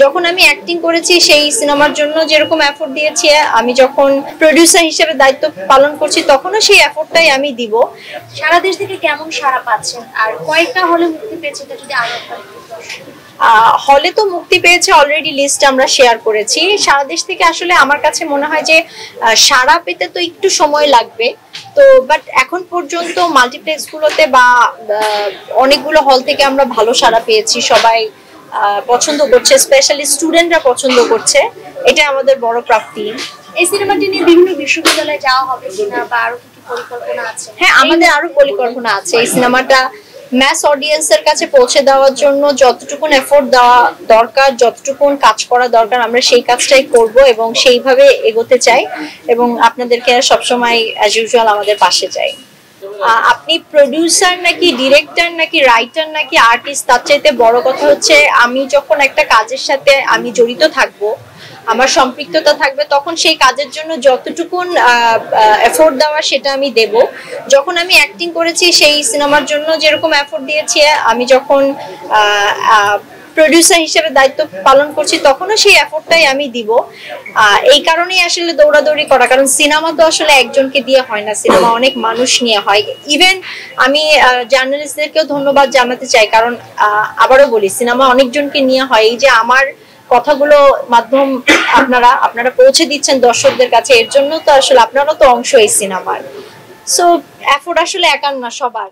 যখন আমি অ্যাক্টিং করেছি সেই সিনেমার জন্য যেরকম এফোর্ট দিয়েছি, আমি যখন প্রোডিউসার হিসেবে দায়িত্ব পালন করছি তখনও সেই এফোর্টটাই আমি দিব। সারা দেশ থেকে কেমন সাড়া পাচ্ছেন, আর কয়েকটা হলে মুক্তি পেয়েছে এটা যদি আরো হলে তো মুক্তি পেয়েছে, অলরেডি লিস্ট আমরা শেয়ার করেছি। সারা দেশ থেকে আসলে আমার কাছে মনে হয় যে সাড়া পেতে তো একটু সময় লাগবে, তো বাট এখন পর্যন্ত মাল্টিপ্লেক্স গুলোতে বা অনেকগুলো হল থেকে আমরা ভালো সাড়া পেয়েছি, সবাই পছন্দ করছে, স্পেশালি স্টুডেন্টরা পছন্দ করছে, এটা আমাদের বড় প্রাপ্তি। এই সিনেমাটি নিয়ে বিভিন্ন বিশ্ববিদ্যালয়ে যাওয়া হবে কিনা বা আরো কি পরিকল্পনা আছে? হ্যাঁ, আমাদের আরো পরিকল্পনা আছে এই সিনেমাটা ম্যাস অডিয়েন্সের কাছে পৌঁছে দেওয়ার জন্য যতটুকুন এফোর্ট দেওয়া দরকার, যতটুকুন কাজ করা দরকার, আমরা সেই কাজটাই করব এবং সেইভাবে এগোতে চাই এবং আপনাদেরকে সবসময় অ্যাজ ইউজুয়াল আমাদের পাশে চাই। আপনি প্রোডিউসার নাকি ডিরেক্টর নাকি রাইটার নাকি আর্টিস্ট, তার চাইতে বড় কথা হচ্ছে আমি যখন একটা কাজের সাথে আমি জড়িত থাকবো, আমার সম্পৃক্ততা থাকবে, তখন সেই কাজের জন্য যতটুকুন এফোর্ট দেওয়া সেটা আমি দেব। যখন আমি অ্যাক্টিং করেছি সেই সিনেমার জন্য যেরকম এফোর্ট দিয়েছি, আমি যখন প্রোডিউসার হিসেবে দায়িত্ব পালন করছি তখনও সেই এফোর্টটাই আমি দিব। এই কারণেই আসলে দৌড়াদৌড়ি করা, কারণ সিনেমা তো আসলে একজনকে দিয়ে হয় না, সিনেমা অনেক মানুষ নিয়ে হয়। ইভেন আমি জার্নালিস্টদেরকেও ধন্যবাদ জানাতে চাই, কারণ আবারও বলি সিনেমা অনেকজনকে নিয়ে হয়। এই যে আমার কথাগুলো মাধ্যম আপনারা পৌঁছে দিচ্ছেন দর্শকদের কাছে, এর জন্য তো আসলে আপনারাও তো অংশ এই সিনেমার। সো এফোর্ট আসলে একার না, সবার।